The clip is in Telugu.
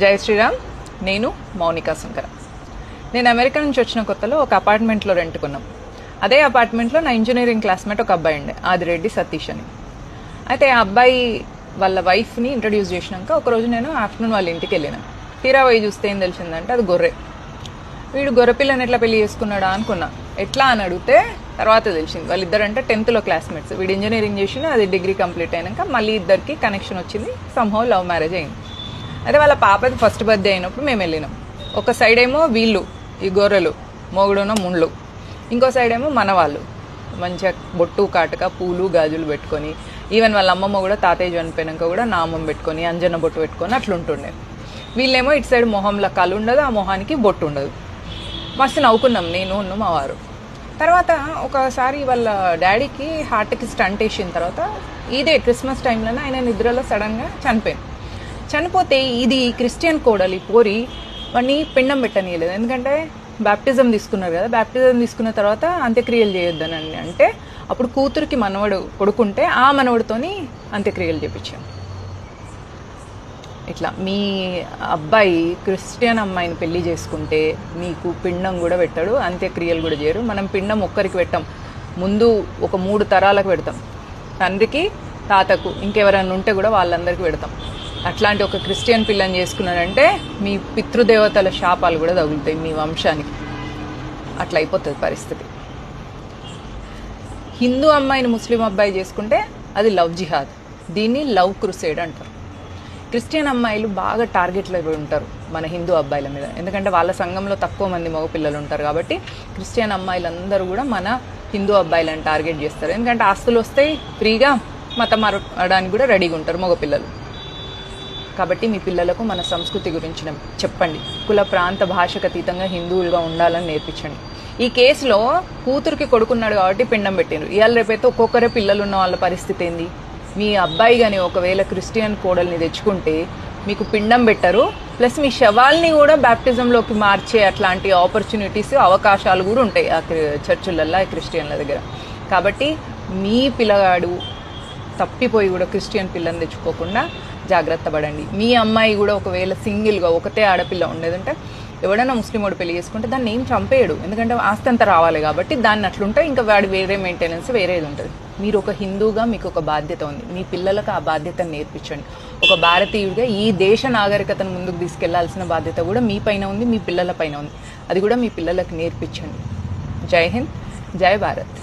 జై శ్రీరామ్. నేను మౌనికా శంకర. నేను అమెరికా నుంచి వచ్చిన కొత్తలో ఒక అపార్ట్మెంట్లో రెంట్కున్నాం. అదే అపార్ట్మెంట్లో నా ఇంజనీరింగ్ క్లాస్మేట్ ఒక అబ్బాయి ఉండే, ఆదిరెడ్డి సతీష్ అని. అయితే ఆ అబ్బాయి వాళ్ళ వైఫ్ని ఇంట్రడ్యూస్ చేసినాక ఒకరోజు నేను ఆఫ్టర్నూన్ వాళ్ళ ఇంటికి వెళ్ళిన. తీరా పోయి చూస్తే ఏం తెలిసిందంటే అది గొర్రె. వీడు గొర్రెపిల్లని ఎట్లా పెళ్లి చేసుకున్నాడా అనుకున్నా. ఎట్లా అని అడిగితే తర్వాత తెలిసింది వాళ్ళిద్దరంటే 10th క్లాస్మేట్స్. వీడు ఇంజనీరింగ్ చేసిన, అది డిగ్రీ కంప్లీట్ అయినాక మళ్ళీ ఇద్దరికి కనెక్షన్ వచ్చింది. సమ్హౌ లవ్ మ్యారేజ్ అయింది. అయితే వాళ్ళ పాపది ఫస్ట్ బర్త్డే అయినప్పుడు మేము వెళ్ళినాం. ఒక సైడ్ ఏమో వీళ్ళు ఈ గొర్రెలు మోగుడున్న ముండ్లు, ఇంకో సైడ్ ఏమో మన వాళ్ళు మంచిగా బొట్టు కాటుక పూలు గాజులు పెట్టుకొని, ఈవెన్ వాళ్ళ అమ్మమ్మ కూడా తాతయ్య చనిపోయినాక కూడా నామం పెట్టుకొని అంజన బొట్టు పెట్టుకొని అట్లుంటుండే. వీళ్ళేమో ఇటు సైడ్ మొహంలో కళ్ళు ఉండదు, ఆ మొహానికి బొట్టు ఉండదు. మస్తు నవ్వుకున్నాం నేను మా వారు. తర్వాత ఒకసారి వాళ్ళ డాడీకి హార్ట్కి స్టంట్ వేసిన తర్వాత ఇదే క్రిస్మస్ టైంలోనే ఆయన నిద్రలో సడన్గా చనిపోయింది. చనిపోతే ఇది క్రిస్టియన్ కోడలి పోరి వాడిని పిండం పెట్టనీయలేదు. ఎందుకంటే బ్యాప్టిజం తీసుకున్నారు కదా, బ్యాప్టిజం తీసుకున్న తర్వాత అంత్యక్రియలు చేయొద్దని అంటే అప్పుడు కూతురికి మనవడు కొడుకుంటే ఆ మనవడితోని అంత్యక్రియలు చేయించాం. ఇట్లా మీ అబ్బాయి క్రిస్టియన్ అమ్మాయిని పెళ్లి చేసుకుంటే మీకు పిండం కూడా పెట్టాడు, అంత్యక్రియలు కూడా చేయరు. మనం పిండం ఒక్కరికి పెట్టాం, ముందు ఒక 3 తరాలకు పెడతాం, తండ్రికి తాతకు ఇంకెవరైనా ఉంటే కూడా వాళ్ళందరికీ పెడతాం. అట్లాంటి ఒక క్రిస్టియన్ పిల్లని చేసుకున్నాడంటే మీ పితృదేవతల శాపాలు కూడా తగులుతాయి మీ వంశానికి. అట్లా అయిపోతుంది పరిస్థితి. హిందూ అమ్మాయిని ముస్లిం అబ్బాయి చేసుకుంటే అది లవ్ జిహాద్, దీన్ని లవ్ క్రుసేడ్ అంటారు. క్రిస్టియన్ అమ్మాయిలు బాగా టార్గెట్లో ఉంటారు మన హిందూ అబ్బాయిల మీద, ఎందుకంటే వాళ్ళ సంఘంలో తక్కువ మంది మగపిల్లలు ఉంటారు కాబట్టి క్రిస్టియన్ అమ్మాయిలందరూ కూడా మన హిందూ అబ్బాయిలను టార్గెట్ చేస్తారు. ఎందుకంటే ఆస్తులు వస్తాయి, ఫ్రీగా మతం మారడానికి కూడా రెడీగా ఉంటారు మగపిల్లలు. కాబట్టి మీ పిల్లలకు మన సంస్కృతి గురించి చెప్పండి. కుల ప్రాంత భాషకు అతీతంగా హిందువులుగా ఉండాలని నేర్పించండి. ఈ కేసులో కూతురికి కొడుకున్నాడు కాబట్టి పిండం పెట్టిండ్రు. ఇవాళ రేపైతే ఒక్కొక్కరే పిల్లలు ఉన్న వాళ్ళ పరిస్థితి ఏంది? మీ అబ్బాయి కానీ ఒకవేళ క్రిస్టియన్ కోడల్ని తెచ్చుకుంటే మీకు పిండం పెట్టరు, ప్లస్ మీ శవాల్ని కూడా బ్యాప్టిజంలోకి మార్చే అట్లాంటి ఆపర్చునిటీస్ అవకాశాలు కూడా ఉంటాయి ఆ చర్చులల్లో క్రిస్టియన్ల దగ్గర. కాబట్టి మీ పిల్లగాడు తప్పిపోయి కూడా క్రిస్టియన్ పిల్లని తెచ్చుకోకుండా జాగ్రత్త పడండి. మీ అమ్మాయి కూడా ఒకవేళ సింగిల్గా ఒకటే ఆడపిల్ల ఉండేదంటే ఎవడైనా ముస్లిం వాడు పెళ్లి చేసుకుంటే దాన్ని ఏం చంపేయడు, ఎందుకంటే ఆస్తి అంతా రావాలి కాబట్టి. దాన్ని అట్లుంటే ఇంకా వాడి వేరే మెయింటెనెన్స్ వేరేది ఉంటుంది. మీరు ఒక హిందూగా మీకు ఒక బాధ్యత ఉంది, మీ పిల్లలకు ఆ బాధ్యతను నేర్పించండి. ఒక భారతీయుడిగా ఈ దేశ నాగరికతను ముందుకు తీసుకెళ్లాల్సిన బాధ్యత కూడా మీ పైన ఉంది, మీ పిల్లల పైన ఉంది. అది కూడా మీ పిల్లలకు నేర్పించండి. జై హింద్, జై భారత్.